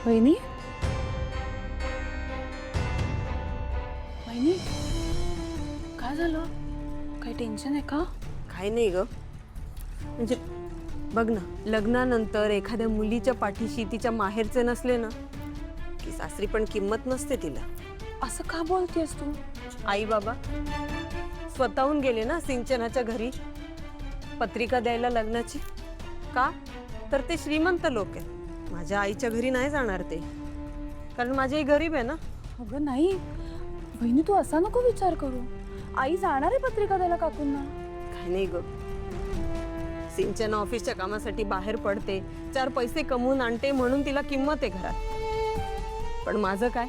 वहिनी वहिनी काय झालं? काही टेन्शन आहे का? काही नाही ग, म्हणजे बघ ना, लग्नानंतर एखाद्या मुलीच्या पाठीशी तिच्या माहेरचे नसले ना की सासरी पण किंमत नसते तिला. असं का बोलतेस तू? आई बाबा स्वतःहून गेले ना सिंचनाच्या घरी पत्रिका द्यायला लग्नाची. का तर ते श्रीमंत लोक आहे. माझ्या आईच्या घरी नाही जाणार ते, कारण माझी आई गरीब आहे ना. अगं नाही वहिनी, तू असा नको विचार करू. आई जाणार आहे पत्रिका द्यायला काकूंना. काही नाही ग, सिंचना ऑफिसच्या कामासाठी बाहेर पडते, 4 पैसे कमवून आणते म्हणून तिला किंमत आहे घरात. पण माझं काय,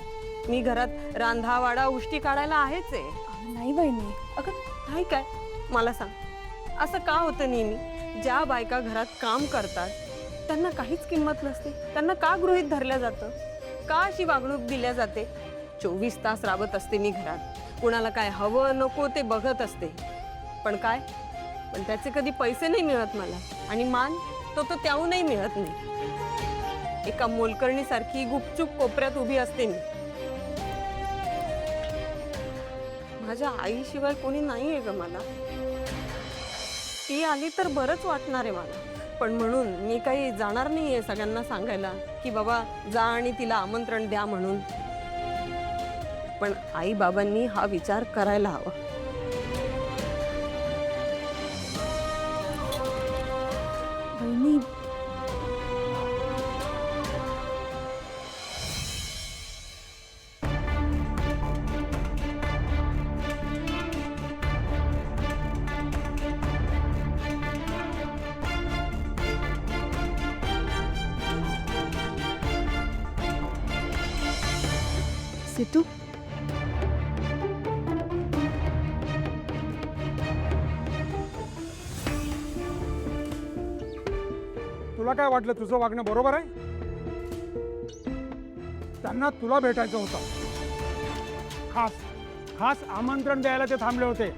मी घरात रांधा वाडा उष्टी काढायला आहेच आहे. अगं नाही वहिनी. अगं नाही काय, मला सांग, असं का होतं नेहमी? ज्या बायका घरात काम करतात त्यांना काहीच किंमत नसते, त्यांना का गृहीत धरल्या जातं? का अशी वागणूक दिल्या जाते? 24 तास राबत असते मी घरात, कुणाला काय हवं नको ते बघत असते. पण काय, पण त्याचे कधी पैसे नाही मिळत मला, आणि मान तो त्याहूनही मिळत नाही. एका मोलकरणीसारखी गुपचूप कोपऱ्यात उभी असते मी. माझ्या आईशिवाय कोणी नाहीये ग मला. ती आली तर बरंच वाटणार आहे मला, पण म्हणून मी काही जाणार नाहीये सगळ्यांना सांगायला की बाबा जा आणि तिला आमंत्रण द्या म्हणून. पण आई बाबांनी हा विचार करायला हवा. वहिनी सिद्धू, तुला काय वाटलं तुझं वागणं बरोबर आहे? त्यांना तुला भेटायचं होतं. खास खास आमंत्रण द्यायला ते थांबले होते.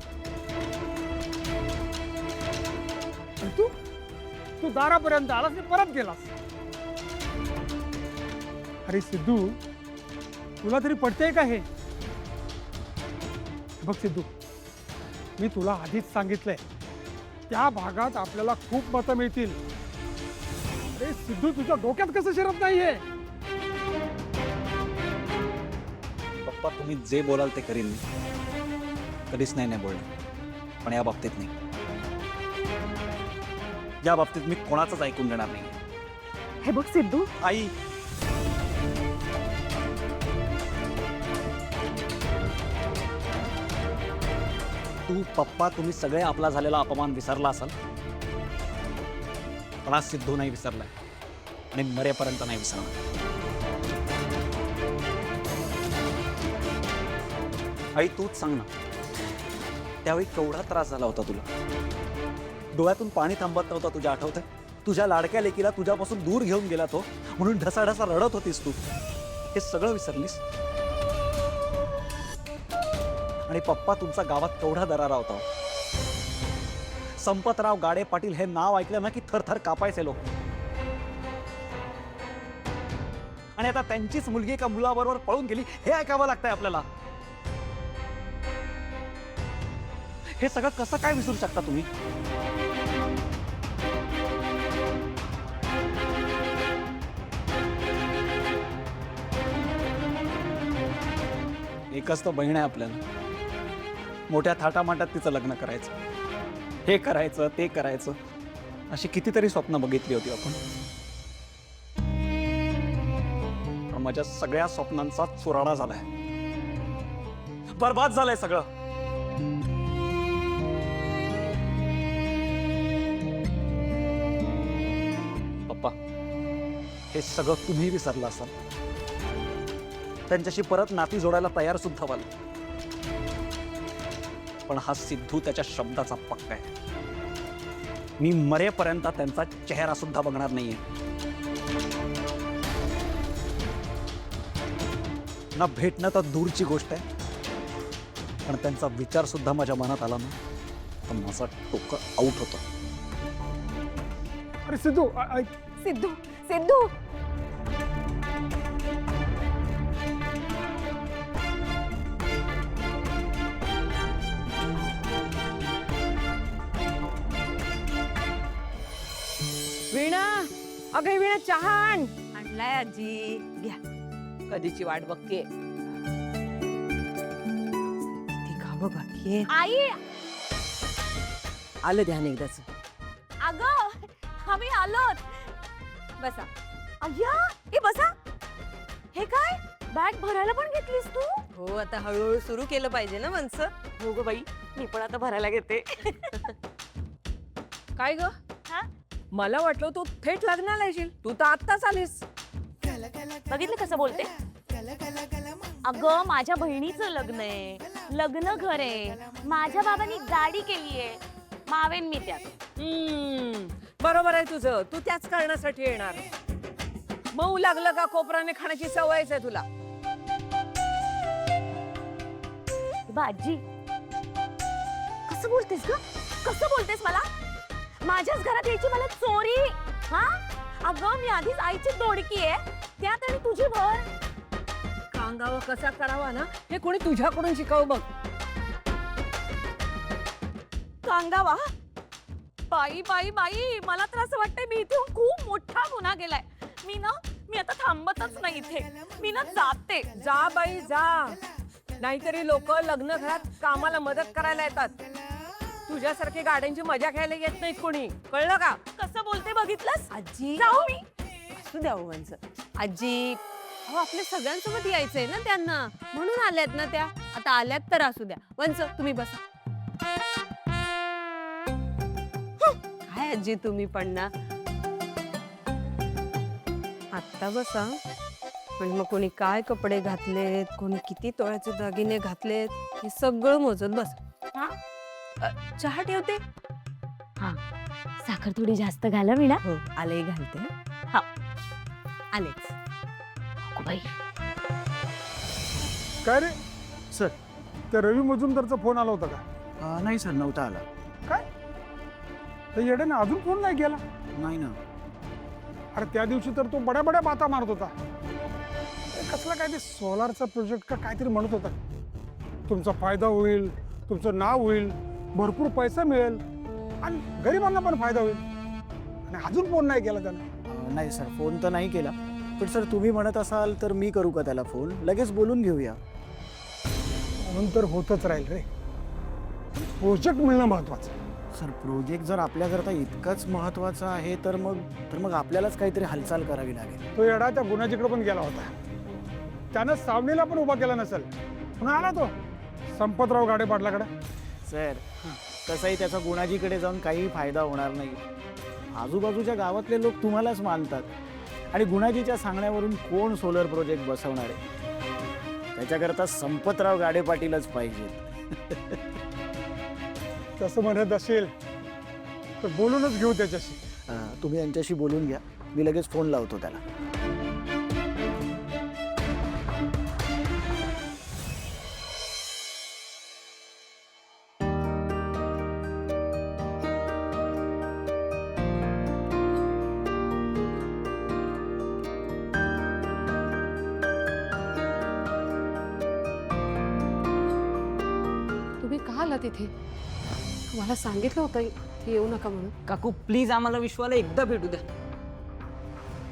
आणि तू दारापर्यंत आलास आणि परत गेलास. अरे सिद्धू, तुला तरी पटतंय का हे? बघ सिद्धू, मी तुला आधीच सांगितलंय, त्या भागात आपल्याला खूप मतं मिळतील. अरे सिद्धू, तुझ्या डोक्यात कसं शिरत नाहीये? पप्पा तुम्ही जे बोलाल ते करीन मी. कधीच नाही बोलणार, पण या बाबतीत नाही. या बाबतीत मी कोणाचंच ऐकून देणार नाही. हे बघ सिद्धू, आई, तू पप्पा तुम्ही सगळे आपला झालेला अपमान विसरला असाल, पण आज सिद्धू नाही विसरलाय आणि मरेपर्यंत नाही विसरणार. आई तूच सांग ना, त्यावेळी केवढा त्रास झाला होता तुला. डोळ्यातून पाणी थांबत नव्हतं तुझ्या, आठवतंय? तुझ्या लाडक्या लेकीला तुझ्यापासून दूर घेऊन गेला तो, म्हणून ढसाढसा रडत होतीस तू. हे सगळं विसरलीस? आणि पप्पा तुमचा गावात केवढा दरारा होता. संपतराव गाडे पाटील हे नाव ऐकलं ना की थरथर कापायचे लोक. आणि आता त्यांचीच मुलगी एका मुलाबरोबर पळून गेली हे ऐकावं लागतंय आपल्याला. हे सगळं कसं काय विसरू शकता तुम्ही? एकच तर बहीण आहे आपल्याला. मोठ्या थाटामाटात तिचं लग्न करायचं, हे करायचं ते करायचं, अशी कितीतरी स्वप्न बघितली होती आपण. पण माझ्या सगळ्या स्वप्नांचा चुराडा झालाय, बरबाद झालंय सगळं. पप्पा हे सगळं तुम्ही विसरला असाल, त्यांच्याशी परत नाती जोडायला तयार सुद्धा व्हाल. पण हा सिद्धू त्याच्या शब्दाचा पक्का आहे. मी मरेपर्यंत त्यांचा चेहरा सुद्धा बघणार नाहीये. ना भेटणं तर दूरची गोष्ट आहे, पण त्यांचा विचार सुद्धा माझ्या मनात आला ना तर माझं डोकं आउट होतं. अरे सिद्धू, सिद्धू सिद्धू वीणा, अगं वीणा चहा आण. आणलाय आजी, घ्या. कधीची वाट बघतीये. ती कामं बाकी आहे. आई आलं ध्यान एकदाच. अगं आम्ही आलोत. बसा. अय्या ए बसा. हे काय बॅग भरायला पण घेतलीस तू? हो, आता हळूहळू सुरू केलं पाहिजे ना मनचं. हो ग बाई, मी पण आता भरायला घेते. काय ग? हा? मला वाटलं तू थेट लग्नाला येशील. तू तर आत्ताच आलीस. बघितलं कसं बोलते? अगं माझ्या बहिणीचं लग्न आहे, लग्न घर आहे, माझ्या बाबांनी गाडी केलीये, मावेन मी त्यात. बरोबर आहे तुझं. तू त्याच कारणासाठी येणार. मऊ लागलं का कोपराने खाण्याची सवयच आहे तुला. बा आजी, कसं बोलतेस ग? कसं बोलतेस मला? माझ्याच घरात यायची मला चोरी? हा अगं मी आधीच आईची दोडकी आहे, त्यात आणि तुझी भर. कांगावा कसा करावा ना हे कोणी तुझ्याकडून शिकावं बघ. कांगावा? बाई बाई बाई, मला तर असं वाटतंय मी इथे खूप मोठा गुन्हा केलाय. मी आता थांबतच नाही इथे. मी ना जाते. जा बाई जा. नाहीतरी लोक लग्न घरात कामाला मदत करायला येतात. तुझ्यासारखी गाड्यांची मजा घ्यायला येत नाही कोणी. कळलं का? कसं बोलते बघितलंस? आजी, जाऊ मी. असू द्या हो मनचं. आजी, अहो आपल्या सगळ्यांसोबत यायचंय ना त्यांना, म्हणून आल्यात ना त्या. आता आल्यात तर असू द्या. वंच तुम्ही बसा. काय आजी तुम्ही पण ना. आत्ता बसा. पण मग कोणी काय कपडे घातलेत, कोणी किती तोळ्याचे दागिने घातलेत, हे सगळं मोजत बस. चहा ठेवते. साखर थोडी जास्त घाला मीना. हो, आले घालते. हा. आलेच. बाई काय रे सर. त्या रवी मजुमदारचा फोन आला होता का? नाही सर, नव्हता आला. काय त्या येड्याने अजून फोन नाही केला? नाही ना. अरे त्या दिवशी तर तो बड्या बड्या बाता मारत होता. ते कसला काय ते सोलारचा प्रोजेक्ट का काहीतरी म्हणत होता. तुमचा फायदा होईल, तुमचं नाव होईल, भरपूर पैसा मिळेल आणि गरिबांना पण फायदा होईल. आणि अजून फोन नाही केला त्यानं. नाही सर, फोन तर नाही केला. पण सर तुम्ही म्हणत असाल तर मी करू का त्याला फोन? लगेच बोलून घेऊया. म्हणून तर होतच राहील रे. प्रोजेक्ट मिळणं महत्वाचं. सर प्रोजेक्ट जर आपल्याकरता इतकंच महत्वाचं आहे तर मग आपल्यालाच काहीतरी हालचाल करावी लागेल. तो येडा त्या गुन्ह्याजिकडे पण गेला होता. त्यानं सावणीला पण उभा केला नसेल. पुन्हा आला तो संपतराव गाडे पाटलाकडे. सर तसंही त्याचा गुणाजीकडे जाऊन काही फायदा होणार नाही. आजूबाजूच्या गावातले लोक तुम्हालाच मानतात आणि गुणाजीच्या सांगण्यावरून कोण सोलर प्रोजेक्ट बसवणार आहे? त्याच्याकरता संपतराव गाडे पाटीलच पाहिजे. तसं म्हणत असेल तर बोलूनच घेऊ त्याच्याशी. तुम्ही यांच्याशी बोलून घ्या. मी लगेच फोन लावतो त्याला. तुम्ही का आला तिथे? मला सांगितलं होतं इथे येऊ नका म्हणून. काकू प्लीज आम्हाला विश्वाला एकदा भेटू द्या.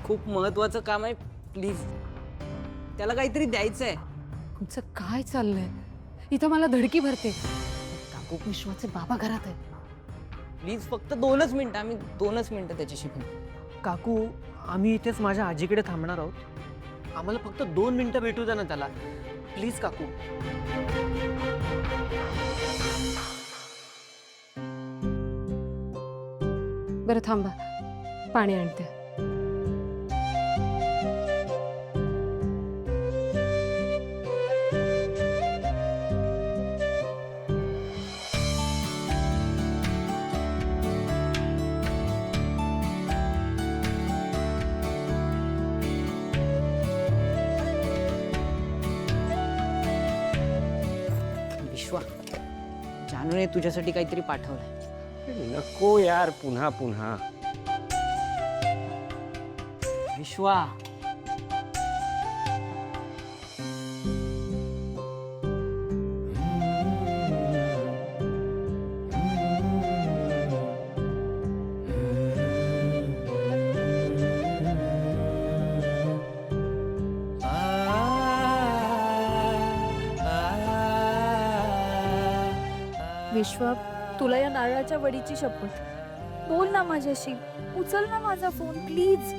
खूप महत्वाचं काम आहे. प्लीज त्याला काहीतरी द्यायचं आहे. तुमचं काय चाललंय? इथं मला धडकी भरते. काकू विश्वाचे बाबा घरात आहे. प्लीज फक्त 2च मिनिटं. आम्ही 2च मिनिटं त्याच्याशी बोलू. काकू आम्ही इथेच माझ्या आजीकडे थांबणार आहोत. आम्हाला फक्त 2 मिनिटं भेटू द्या ना त्याला. प्लीज काकू. बरं थांबा, पाणी आणते. विश्वा जानूने तुझ्यासाठी काहीतरी पाठवलंय. नको यार, पुन्हा पुन्हा. विश्वा विश्व, तुला या नारळाच्या वडीची शपथ, बोल ना माझ्याशी, उचल ना माझा फोन प्लीज.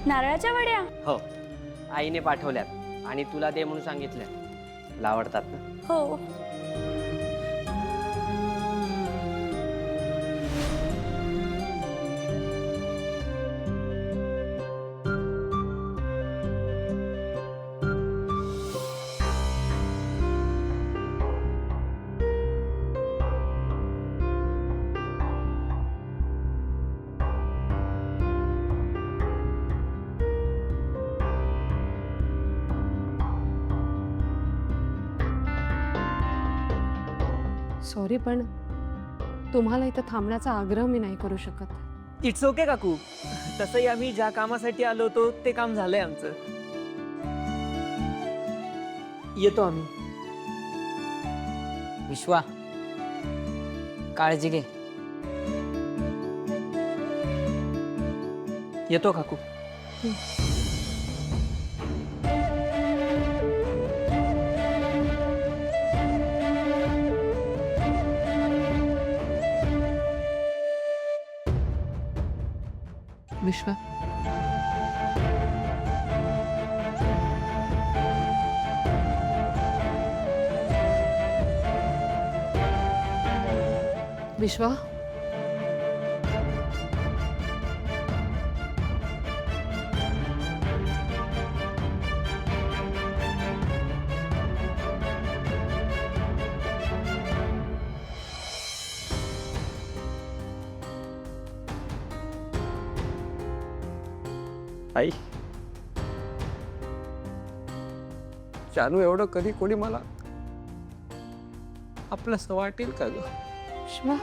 नारळाच्या वड्या? हो, आईने पाठवल्यात आणि तुला दे म्हणून सांगितलं. तुला आवडतात ना? हो. सॉरी, पण तुम्हाला इथं थांबण्याचा आग्रह मी नाही करू शकत. इट्स ओके काकू. तसंही आम्ही ज्या कामासाठी आलो होतो ते काम झालंय आमचं. येतो आम्ही. विश्वा, काळजी घे. येतो काकू. विश्व, विश्वा, आई, जानू एवढं कधी कोणी मला आपलंसं वाटेल का ग? विश्वा,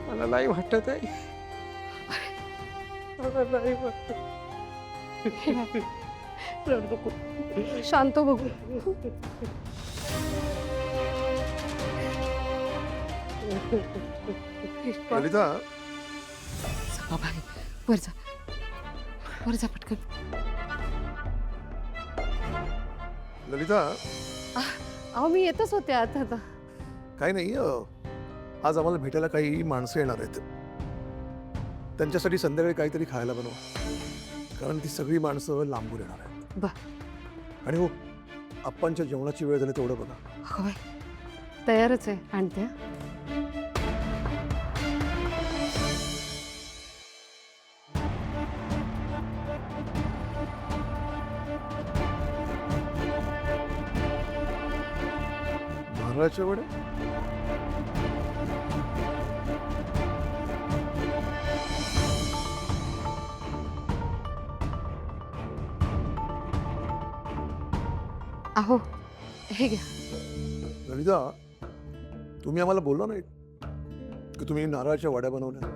मला नाही वाटत आहे. मला नाही वाटत. रडू नको. शांत हो बघू. विश्वा, ललिता, बाबा, वर जा, वर जा पटकन. ललिता, अहो, मी येतच होते आता. काही नाही. आज आम्हाला भेटायला काही माणसं येणार आहेत. त्यांच्यासाठी संध्याकाळी काहीतरी खायला बनवा, कारण ती सगळी माणसं लांबून येणार आहेत. बर. आणि हो, आप्पांच्या जेवणाची वेळ झाली तेवढं बघा. होय, तयारच आहे. आणते. नारळाच्या वड्या? अहो, हे घ्या. ललिता, तुम्ही आम्हाला बोलला नाही की तुम्ही नारळाच्या वड्या बनवल्या?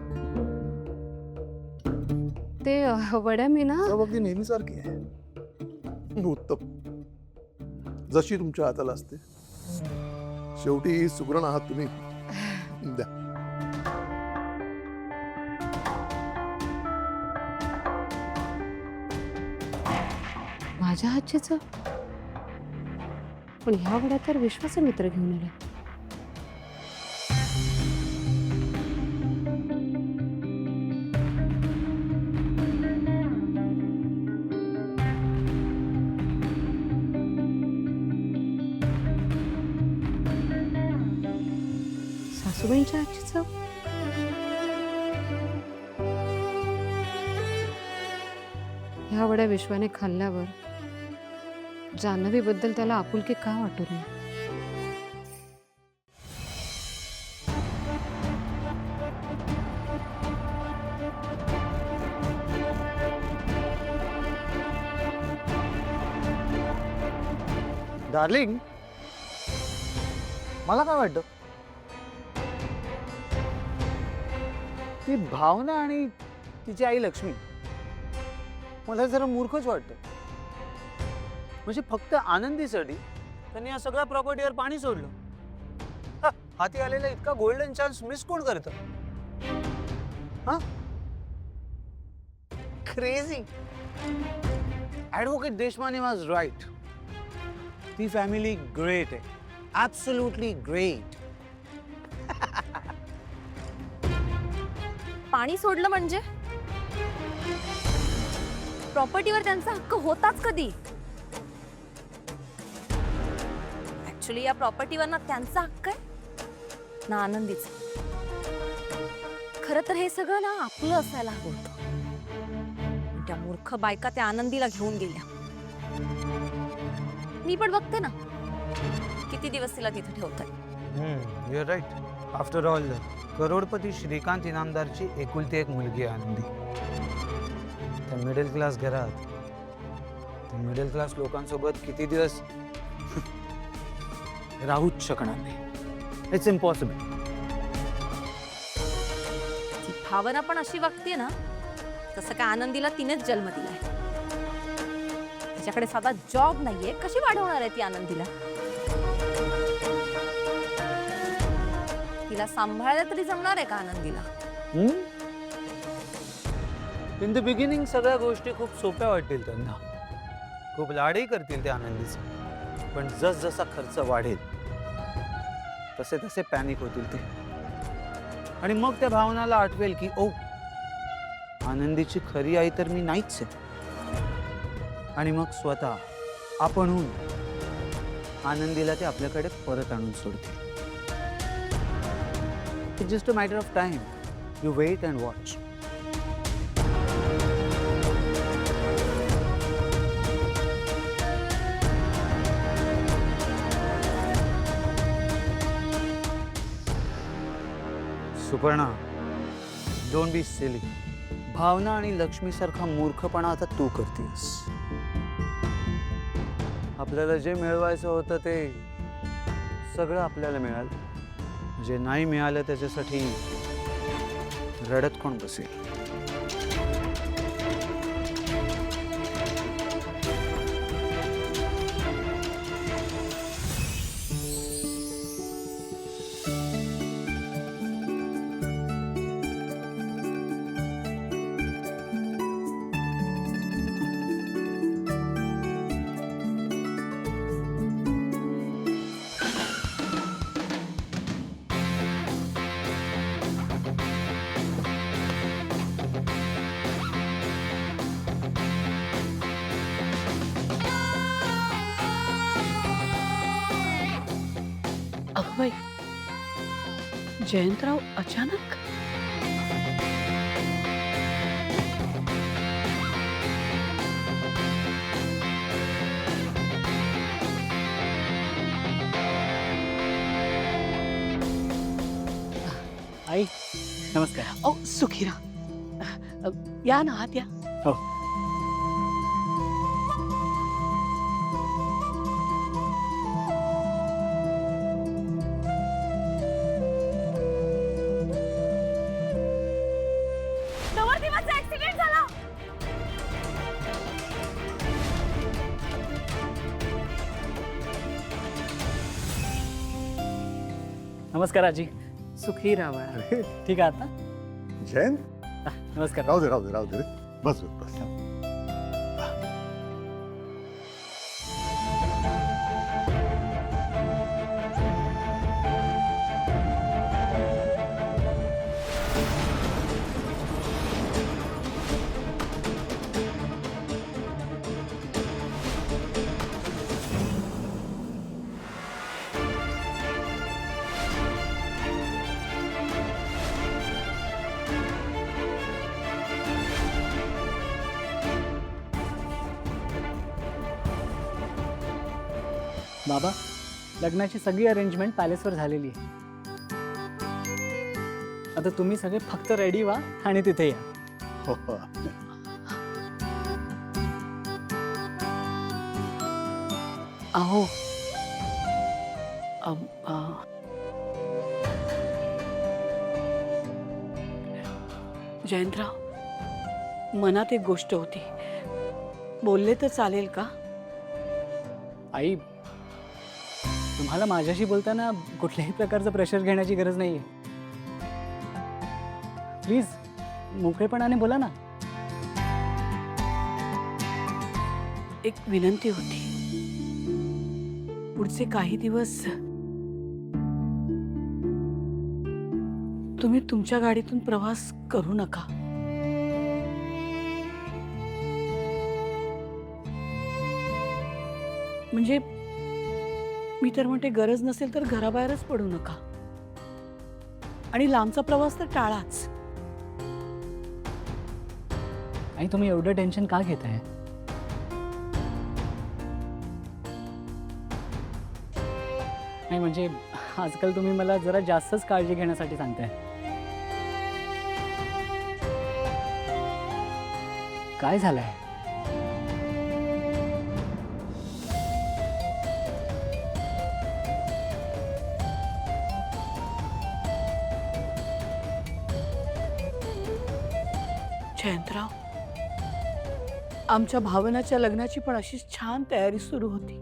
ते वड्या मी ना, चव अगदी नेहमीसारखी आहे. उत्तम, जशी तुमच्या हाताला असते. शेवटी सुगरण आहात तुम्ही. द्या. माझ्या हातची चव. पण ह्या वड्या तर विश्वाचे मित्र घेऊन आले. सासूबाईंच्या हातची चव. ह्या वड्या विश्वाने खाल्ल्यावर जान्हवीबद्दल त्याला आपुलकी का वाटू नये? डार्लिंग, मला काय वाटतं, ती भावना आणि तिची आई लक्ष्मी मला जरा मूर्खच वाटतं. म्हणजे फक्त आनंदीसाठी त्यांनी या सगळ्या प्रॉपर्टीवर पाणी सोडलं. हाती आलेला इतका गोल्डन चान्स मिस कोण करतं? हा, crazy. Advocate Deshmane was right. ती फॅमिली ग्रेट आहे, ॲब्सोल्युटली ग्रेट. पाणी सोडलं म्हणजे प्रॉपर्टीवर त्यांचा हक्क होताच कधी? ऍक्च्युली या प्रॉपर्टीवर ना त्यांचा हक्क आहे ना आनंदीचा. खरं तर हे सगळं ना आपलं असायला हवं होतं. पण त्या मूर्ख बायका त्या आनंदीला घेऊन गेल्या. मी पण बघते ना किती दिवस तिला तिथे ठेवतात. You are right. After all करोडपती श्रीकांत इनामदारची एकुलती एक मुलगी आहे आनंदी. त्या मिडल क्लास घरात त्या मिडल क्लास लोकांसोबत किती दिवस राहूच शकणार नाही. It's impossible. ती भावना पण अशी वागते ना तसं काय आनंदीला तिनेच जन्म दिलाय. तिच्याकडे साधा जॉब नाहीये, कशी वाढवणार आहे ती आनंदीला? तिला सांभाळायला तरी जमणार आहे का आनंदीला? इन द बिगिनिंग सगळ्या गोष्टी खूप सोप्या वाटतील त्यांना, खूप लाडही करतील ते आनंदीचे. पण जसजसा खर्च वाढेल तसे तसे पॅनिक होतील ते. आणि मग त्या भावनाला आठवेल की ओ, आनंदीची खरी आई तर मी नाहीच आहे. आणि मग स्वतः आपणहून आनंदीला ते आपल्याकडे परत आणून सोडतील. It's just a matter of time. You wait and watch. Suparna, don't be silly. Bhavana आणि लक्ष्मीसारखा मूर्खपणा आता तू करतेस. आपल्याला जे मिळवायचं होतं ते सगळं आपल्याला मिळालं. जे नाही मिळालं त्याच्यासाठी रडत कोण बसेल? अगं जयंतराव अचानक? आई नमस्कार. ओ सुखीरा, या ना आत या. हो. नवरदेवाचा ऍक्सिडेंट झाला. नमस्कार आजी. सुखी राहा. ठीक आहे आता? जयंत, नमस्कार. राहू दे राहू दे राहू दे रे. बस बस. बाबा, लग्नाची सगळी अरेंजमेंट पॅलेसवर झालेली आहे. आता तुम्ही सगळे फक्त रेडी व्हा आणि तिथे या. हो. अहो जयंतराव, मनात एक गोष्ट होती, बोलले तर चालेल का? आई, तुम्हाला माझ्याशी बोलताना कुठल्याही प्रकारचं प्रेशर घेण्याची गरज नाहीये. प्लीज मोकळेपणाने बोला ना. एक विनंती होती. पुढचे काही दिवस तुम्ही तुमच्या गाडीतून प्रवास करू नका. म्हणजे मी तर म्हणते गरज नसेल तर घराबाहेरच पडू नका आणि लांबचा प्रवास तर टाळाच. आणि तुम्ही एवढं टेन्शन का घेताय? नाही म्हणजे आजकाल तुम्ही मला जरा जास्तच काळजी घेण्यासाठी सांगताय. काय झालंय? जयंतराव, आमच्या भावनाच्या लग्नाची पण अशीच छान तयारी सुरू होती.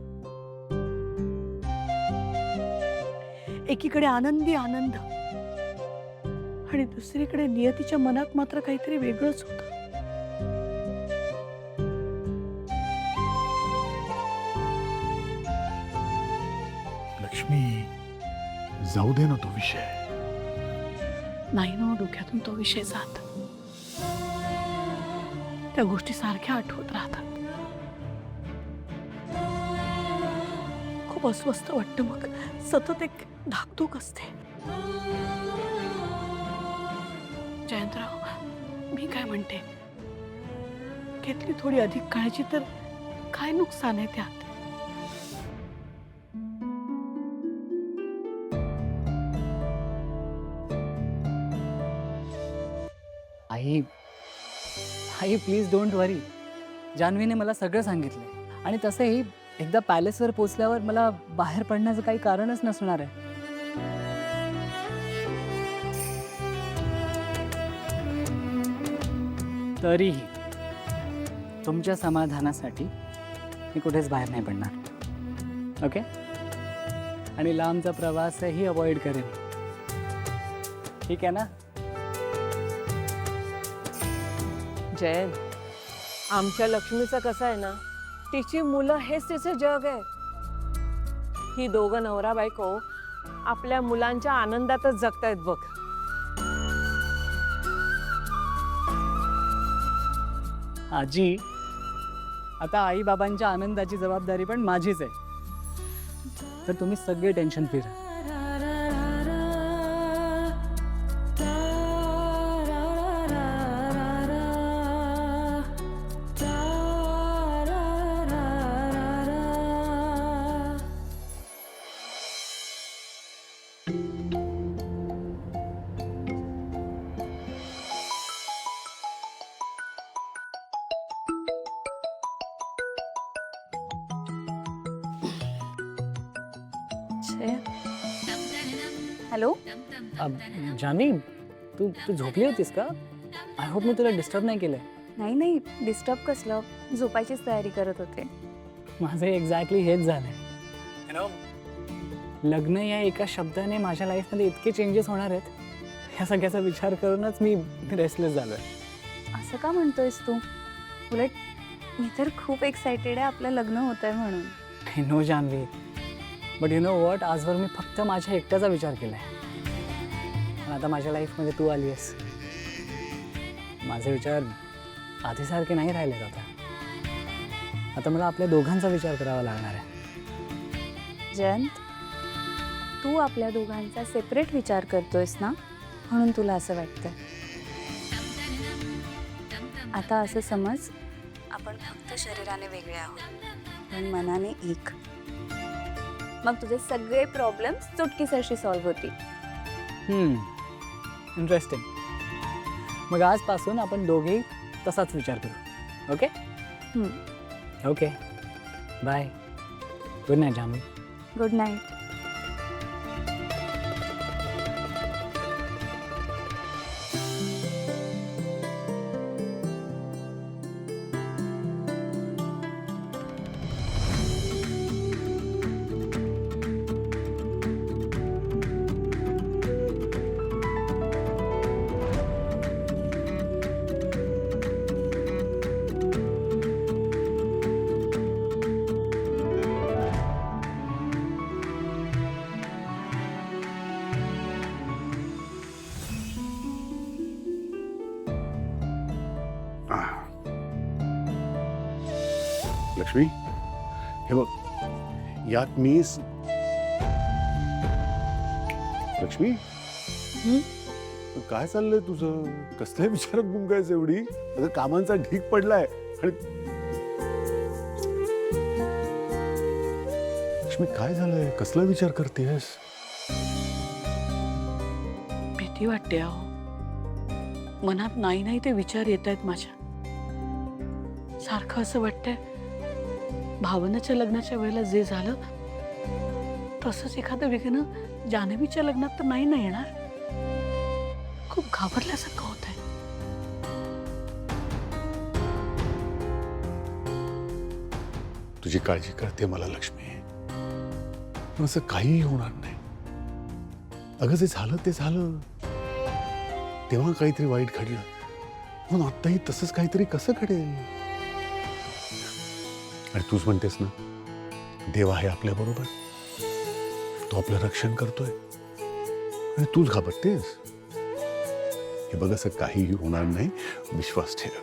एकीकडे आनंदी आनंद आणि दुसरीकडे नियतीच्या मनात मात्र काहीतरी वेगळंच होतं. लक्ष्मी, जाऊ दे ना तो विषय. नाही ना डोक्यातून तो विषय जात. त्या गोष्टी सारख्या आठवत राहतात. खूप अस्वस्थ वाटतं. मग सतत एक धाकधूक असते. जयंतराव, मी काय म्हणते, घेतली थोडी अधिक काळजी तर काय नुकसान आहे त्यात? आई आई प्लीज डोंट वरी. जान्हवीने मला सगळं सांगितलंय आणि तसंही एकदा पॅलेसवर पोचल्यावर मला बाहेर पडण्याचं काही कारणच नसणार आहे. तरीही तुमच्या समाधानासाठी मी कुठेच बाहेर नाही पडणार. ओके? आणि लांबचा प्रवासही अवॉइड करेन. ठीक आहे ना? जयंत, आमच्या लक्ष्मीचं कसं आहे ना, तिची मुलं हेच तिचं जग आहे. ही दोघं नवरा बायको आपल्या मुलांच्या आनंदातच जगतायत बघ. आजी, आता आई बाबांच्या आनंदाची जबाबदारी पण माझीच आहे. तर तुम्ही सगळे टेन्शन फ्री राहा. हॅलो, जान्हवी, तू तू झोपली होतीस का? आय होप मी तुला डिस्टर्ब नाही केलंय. नाही नाही, डिस्टर्ब कसलं, झोपायचीच तयारी करत होते. माझं एक्झॅक्टली हेच झालंय. लग्न या एका शब्दाने माझ्या लाईफमध्ये इतके चेंजेस होणार आहेत, ह्या सगळ्याचा विचार करूनच मी रेस्टलेस झालोय. असं का म्हणतोयस तू? उलट मी तर खूप एक्सायटेड आहे आपलं लग्न होत आहे म्हणून. I know Janhavi, but you know what, आजवर मी फक्त माझ्या एकट्याचा विचार केलाय. पण आता माझ्या लाईफमध्ये तू आली आहेस. माझे विचार आधीसारखे नाही राहिले आता. आता मला आपल्या दोघांचा विचार करावा लागणार आहे. जयंत, तू आपल्या दोघांचा सेपरेट विचार करतोयस ना, म्हणून तुला असं वाटतं. आता असं समज, आपण फक्त शरीराने वेगळे आहोत पण मनाने एक. मग तुझे सगळे प्रॉब्लेम्स चुटकीसरशी सॉल्व्ह होतील. इंटरेस्टिंग. मग आजपासून आपण दोघेही तसाच विचार करू. Okay? Okay, bye. Good night Janhavi. Good night. Lakshmi हे बघ, यात मी लक्ष्मी काय चाललंय तुझं? कसल्या विचारात गुंगायचं एवढी? अगं कामांचा ढीग पडलाय आणि लक्ष्मी काय झालंय? कसला विचार करतेस? भीती वाटते अहो. मनात नाही नाही ते विचार येत आहेत माझ्या. सारखं असं वाटतंय भावनाच्या लग्नाच्या वेळेला जे झालं तसंच एखादं वेगळं जान्हवीच्या लग्नात तर नाही ना येणार. खूप घाबरल्यासारखं होत आहे. तुझी काळजी करते मला लक्ष्मी, पण असं काहीही होणार नाही. अगं जे झालं ते झालं. तेव्हा काहीतरी वाईट घडलं म्हणून आत्ताही तसंच काहीतरी कसं घडेल? आणि तूच म्हणतेस ना, देव आहे आपल्या बरोबर, तो आपलं रक्षण करतोय आणि तूच घाबरतेस. हे बघ, असं काहीही होणार नाही, विश्वास ठेव.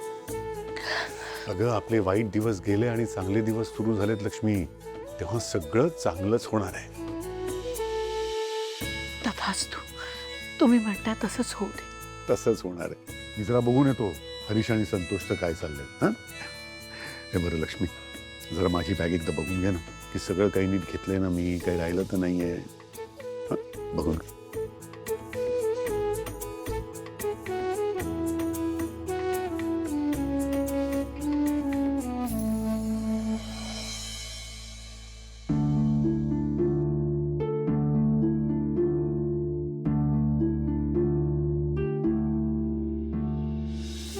अगं आपले वाईट दिवस गेले आणि चांगले दिवस सुरू झालेत लक्ष्मी, तेव्हा सगळं चांगलंच होणार आहे. तथास्तु, तुम्ही म्हणताय तसंच होऊ दे. तसंच होणार आहे. मी जरा बघून येतो हरीश आणि संतोषचं काय चाललंय. हा, हे बरं लक्ष्मी, जरा माझी बॅग एकदा बघून घे ना, की सगळं काही नीट घेतलंय ना मी, काही राहिलं तर नाहीये. हा, बघून घे.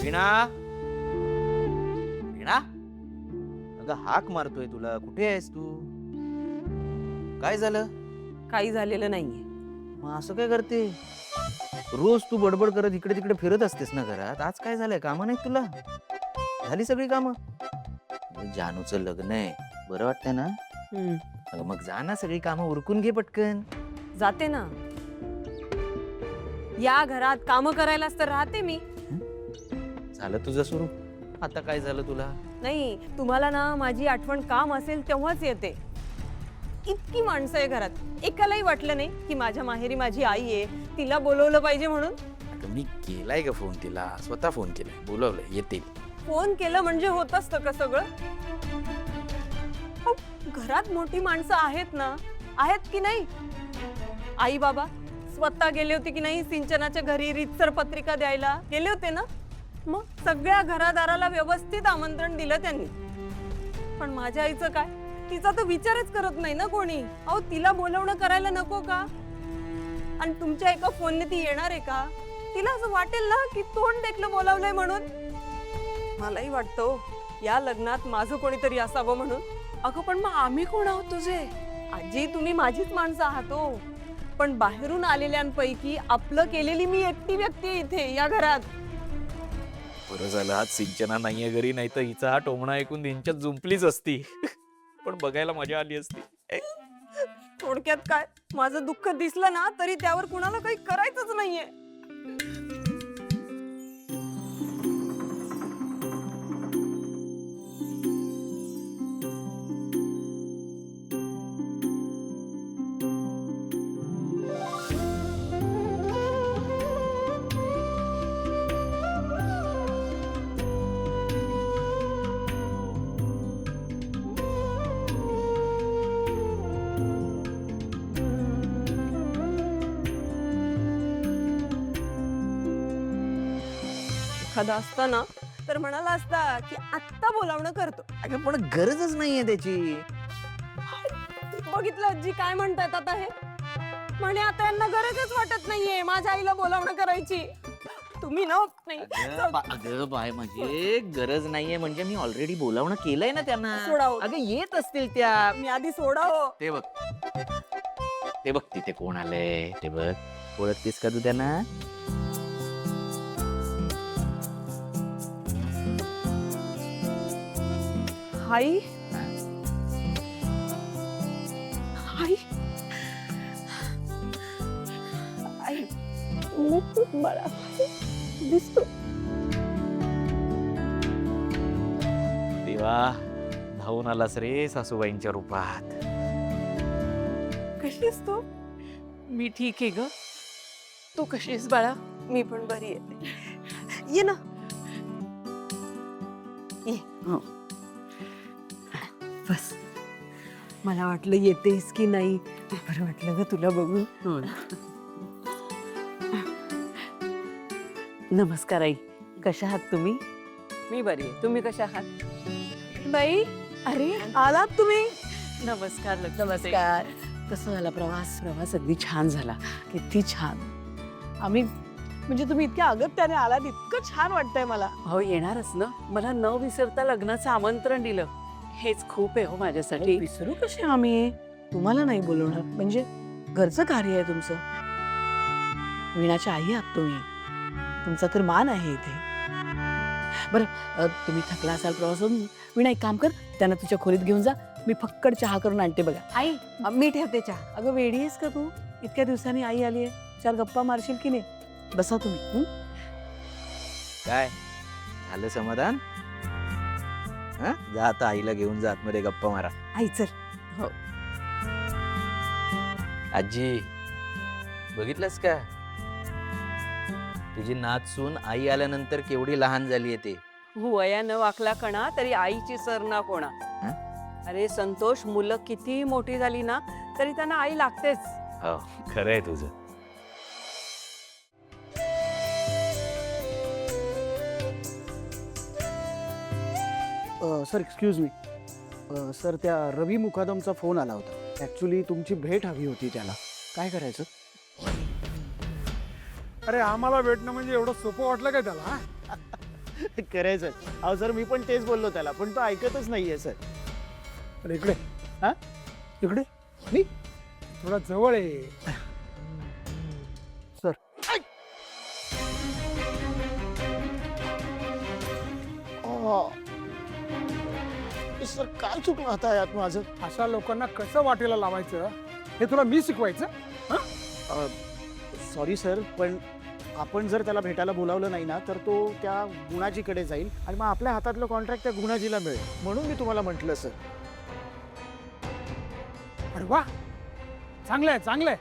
वीणा, वीणा, अगं हाक मारतोय तुला. कुठे आहेस तू? काय झालं? काही झालेलं नाहीये. मग असं काय करते? रोज तू बडबड करत इकडे तिकडे फिरत असतेस ना घरात. आज काय झालंय? कामं नाहीत तुला? झाली सगळी कामं? जानूचं लग्न आहे, बरं वाटतंय ना? अगं मग जा ना, सगळी कामं उरकून घे पटकन. जाते ना. या घरात कामं करायलाच तर राहते मी. झालं तुझं सुरू. आता काय झालं तुला? नाही, तुम्हाला ना माझी आठवण काम असेल तेव्हाच येते. इतकी माणसं आहे घरात, एकालाही वाटलं नाही की माझ्या माहेरी माझी आई आहे, तिला बोलवलं पाहिजे म्हणून. अगं मी केलाय का फोन तिला? स्वतः फोन केलाय, बोलवलंय, येतील. फोन केलं म्हणजे होत असतं का सगळं? अहो, घरात मोठी माणसं आहेत ना, आहेत की नाही? आई बाबा स्वतः गेले होते की नाही सिंचनाच्या घरी रीतसर पत्रिका द्यायला? गेले होते ना? मग सगळ्या घरादाराला व्यवस्थित आमंत्रण दिलं त्यांनी. पण माझ्या आईचं काय? तिचा तर विचारच करत नाही ना कोणी. अहो, तिला बोलवणं करायला नको का? आणि तुमच्या एका फोनने ती येणार आहे का? तिला असं वाटेल ना की तोंड देखलं बोलावलंय म्हणून. मलाही वाटतं या लग्नात माझं कोणीतरी असावं म्हणून. अगं पण मग आम्ही कोण आहोत तुझे? आजी, तुम्ही माझीच माणसं आहात हो. पण बाहेरून आलेल्यांपैकी आपलं केलेली मी एकटी व्यक्ती आहे इथे या घरात. बरं झालं आज सिंचना नाहीये घरी, नाही तर हिचा हा टोमणा ऐकून त्यांच्यात जुंपलीच असती. पण बघायला मजा आली असती. थोडक्यात काय, माझं दुःख दिसलं ना तरी त्यावर कुणाला काही करायचंच नाहीये. एखादा असता ना तर म्हणाला असता की आत्ता बोलावणं करतो. अगं पण गरजच नाहीये त्याची. बघितलं आजी काय म्हणतात आता हे? म्हणे आता यांना गरजच वाटत नाहीये माझ्या आईला बोलावणं करायची. तुम्ही ना नाही. अगं बाय, म्हणजे गरज नाहीये म्हणजे मी ऑलरेडी बोलावणं केलंय ना त्यांना. सोडावं. अगं येत असतील त्या. मी आधी सोडावं. ते बघ, ते बघ तिथे कोण आलंय ते बघ. ओळखतेस का तू त्यांना? आई, आई, आई, मला दिसतो. देवा, धावून आलास रे सासूबाईंच्या रूपात. कशी आहेस तू? मी ठीक आहे ग. तू कशी आहेस बाळा? मी पण बरी आहे. ये ना. ये. बस. मला वाटलं येतेस की नाही. बरं वाटलं ग तुला बघून. नमस्कार आई. कशा आहात तुम्ही? मी बरी आहे. तुम्ही कशा आहात? बाई अरे आलात तुम्ही? नमस्कार. नमस्कार. कसा झाला प्रवास? प्रवास अगदी छान झाला. किती छान. आम्ही म्हणजे तुम्ही इतक्या अगत्याने आलात, इतकं छान वाटतंय मला. हो येणारच ना. मला न विसरता लग्नाचं आमंत्रण दिलं. हेच खूप आहे हो माझ्यासाठी. विसरू कसे आम्ही? तुम्हाला नाही बोलवणार म्हणजे घरचं कार्य आहे तुमचं. वीणाच्या आई आहात तुम्ही. तुमचा तर मान आहे इथे. बरं तुम्ही थकला असाल प्रवासातून. वीणा एक काम कर, त्यांना तुझ्या खोलीत घेऊन जा. मी फक्कड चहा करून आणते बघा. आई मी ठेवते चहा. अगं वेडी आहेस का तू? इतक्या दिवसांनी आई आली आहे, 4 गप्पा मारशील की नाही? बसा तुम्ही. काय झालं समाधान? हा? जा आता आईला घेऊन जा आतमध्ये गप्पा मारा. आई चल. हो. आजी बघितलंस का तुझी नाचसून आई आल्यानंतर केवढी लहान झाली ते. वयानं वाकला कणा तरी आईची सर ना कोणा. हं? अरे संतोष, मुलं किती मोठी झाली ना तरी त्यांना आई लागतेच. हो खरंय तुझं. Sir excuse me. सर त्या रवी मुकादमचा फोन आला होता. ॲक्च्युली तुमची भेट हवी होती त्याला. काय करायचं? अरे आम्हाला भेटणं म्हणजे एवढं सोपं वाटलं काय त्याला? हा? करायचं. अहो सर मी पण तेच बोललो त्याला, पण तो ऐकतच नाहीये सर. अरे इकडे. हा? इकडे मी थोडा जवळ आहे. सर. सर काय चुकलं आता यात माझं? अशा लोकांना कसं वाटेला लावायचं हे तुला मी शिकवायचं? सॉरी सर, पण आपण जर त्याला भेटायला बोलावलं नाही ना तर तो त्या गुणाजीकडे जाईल आणि मग आपल्या हातातलं कॉन्ट्रॅक्ट त्या गुणाजीला मिळेल. म्हणून मी तुम्हाला म्हटलं सर. अरे वा, चांगलं आहे चांगलं आहे.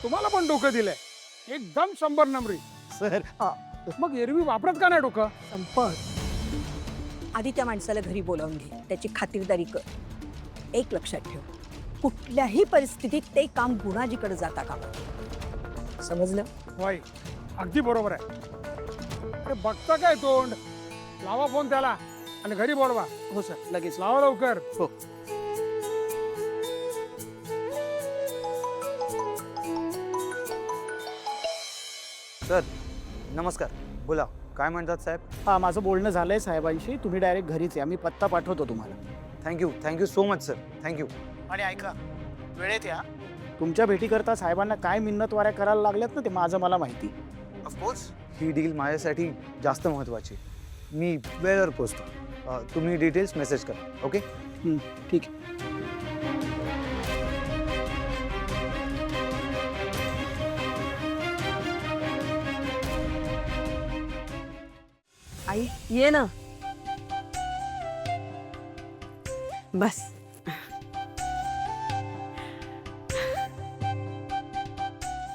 तुम्हाला पण डोकं दिलंय. एकदम 100 नंबरी. सर मग एरवी वापरत का नाही डोकं? संपत. आधी त्या माणसाला घरी बोलावून घे. त्याची खातिरदारी कर. एक लक्षात ठेव, कुठल्याही परिस्थितीत ते काम गुणाजीकडे जाता कामा. समजलं? होय, अगदी बरोबर आहे. अरे बघता काय तोंड? लावा फोन त्याला आणि घरी बोलवा. हो सर लगेच. लावा लवकर. हो. सर नमस्कार. बोला काय म्हणतात साहेब? हां माझं बोलणं झालंय साहेबांशी. तुम्ही डायरेक्ट घरीच या. मी पत्ता पाठवतो तुम्हाला. Thank you so much sir. Thank you. आणि ऐका, वेळेत या. तुमच्या भेटीकरता साहेबांना काय मिन्नतवाऱ्या करायला लागल्यात ना ते माझं मला माहिती. ऑफकोर्स ही डील माझ्यासाठी जास्त महत्त्वाची. मी वेळेवर पोचतो. तुम्ही डिटेल्स मेसेज करा. ओके ठीक आहे. आई ये ना. बस.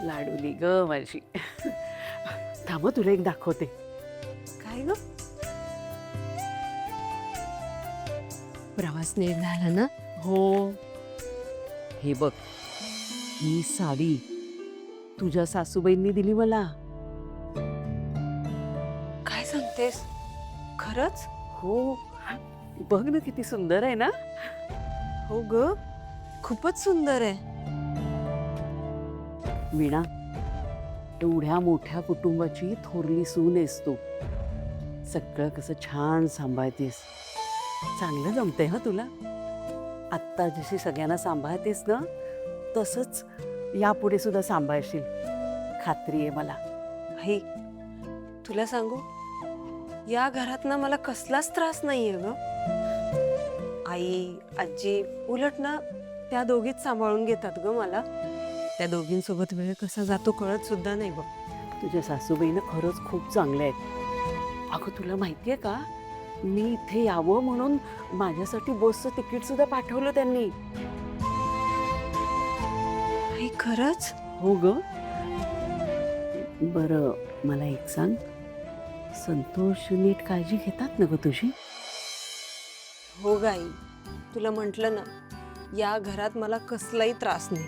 लाडूली ग माझी. थांब तुला एक दाखवते. काय ग? प्रवास नीट झाला ना? हो. हे बघ, ही साडी तुझ्या सासूबाईंनी दिली मला. काय सांगतेस? खरंच? हो. बघ ना किती सुंदर आहे ना. हो ग, खूपच सुंदर आहे. वीणा, एवढ्या मोठ्या कुटुंबाची थोरली सून आहेस तू. सगळं कसं छान सांभाळतेस. चांगलं जमतंय हा तुला. आत्ता जशी सगळ्यांना सांभाळतेस ना तसंच यापुढे सुद्धा सांभाळशील. खात्री आहे मला. आई तुला सांगू, या घरात ना मला कसलाच त्रास नाहीये ग. आई आजी उलट ना त्या दोघीच सांभाळून घेतात ग मला. त्या दोघींसोबत वेळ कसा जातो कळत सुद्धा नाही बघ. तुझ्या सासूबाईनं खरंच खूप चांगल्या आहेत. अगं तुला माहितीये का, मी इथे यावं म्हणून माझ्यासाठी बसचं तिकीट सुद्धा पाठवलं त्यांनी. आई खरंच? हो ग. बरं मला एक सांग, संतोष नीट काळजी घेतात ना ग तुझी? हो गाई, तुला म्हटलं ना, या घरात मला कसलाही त्रास नाही.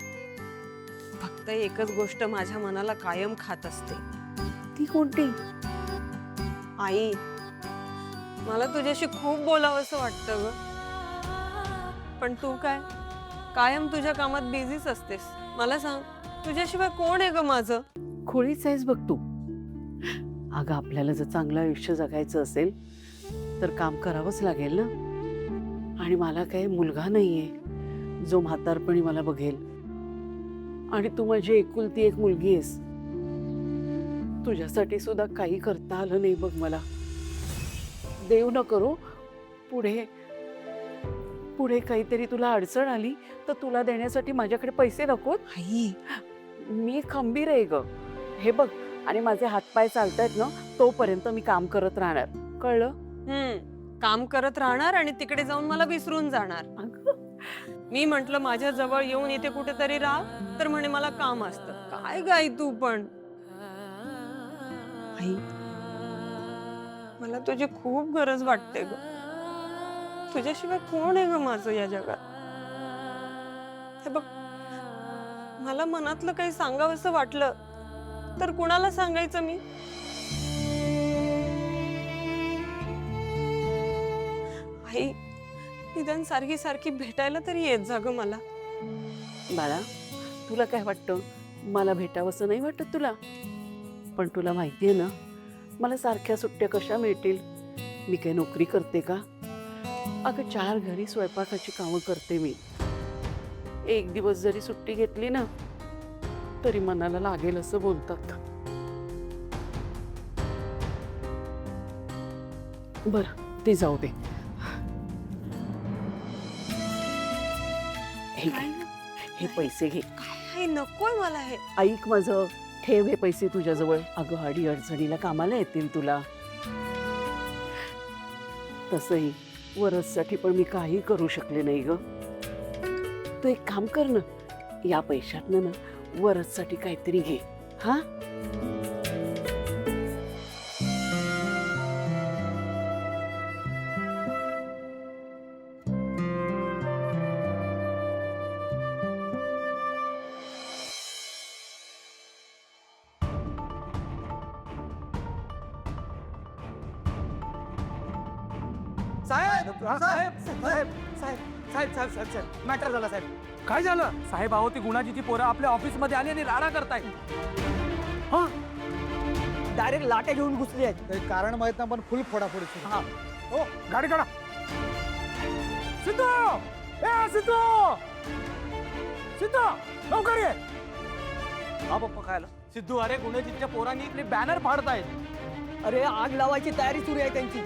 फक्त एकच गोष्ट माझ्या मनाला कायम खात असते. ती कोणती? आई, मला तुझ्याशी खूप बोलावंसं वाटतं ग, पण तू काय कायम तुझ्या कामात बिझीच असतेस. मला सांग, तुझ्याशिवाय कोण आहे ग माझं? खोळीच आहेस बघ तू. अगं आपल्याला जर चांगलं आयुष्य जगायचं असेल तर काम करावंच लागेल ना. आणि मला काही मुलगा नाहीये जो म्हातारपणी मला बघेल. आणि तू माझी एकुलती एक मुलगी आहेस. तुझ्यासाठी सुद्धा काही करता आलं नाही बघ मला. देव न करो पुढे पुढे काहीतरी तुला अडचण आली तर तुला देण्यासाठी माझ्याकडे पैसे नकोत. आई, मी खंबीर आहे ग. हे बघ, आणि माझे हातपाय चालतायत ना तोपर्यंत मी काम करत राहणार. कळलं? काम करत राहणार आणि तिकडे जाऊन मला विसरून जाणार. मी म्हंटल माझ्या जवळ येऊन इथे कुठेतरी राहा, तर म्हणे मला काम असतं. काय गाई तू पण. आई, मला तुझी खूप गरज वाटते ग. तुझ्याशिवाय कोण आहे ग माझं या जगात? हे बघ, मला मनातलं काही सांगावंसं वाटलं तर कुणाला सांगायचं मी? आई, निदान सारखी सारखी भेटायला तरी येत जा ग मला. बाळा, तुला काय वाटतं? मला भेटावंसं नाही वाटत तुला? पण तुला माहितीये ना, मला सारख्या सुट्ट्या कशा मिळतील? मी काही नोकरी करते का? अगं 4 घरी स्वयंपाकाची कामं करते मी. एक दिवस जरी सुट्टी घेतली ना तरी मनाला लागेल असं बोलतात. बरं, ते जाऊ दे. हे घे, हे पैसे घे. काय नकोय मला हे. ऐक माझं, ठेव हे पैसे तुझ्याजवळ. अगं अडी अडचणीला कामाला येतील तुला. तसंही वरससाठी पण मी काही करू शकले नाही ग. तू एक काम कर ना, या पैशातनं ना वरससाठी काहीतरी घे. हा, साहेब साहेब साहेब साहेब साहेब साहेब साहेब साहेब मॅटर झाला साहेब. काय झालं? साहेब, अहो ती गुणाजीची पोरं आपल्या ऑफिसमध्ये आली आणि राडा करताय. हा, डायरेक्ट लाट्या घेऊन घुसली आहेत. कारण माहित ना, पण फुल फोडाफोडी. हा. हो, गाडी काढा. सिद्धू, ए सिद्धू, सिद्धू लवकर ये. हा पप्पा, खायला सिद्धू. अरे, गुणाजीच्या पोरांनी इथले बॅनर फाडतायत. अरे, आग लावायची तयारी सुरू आहे त्यांची.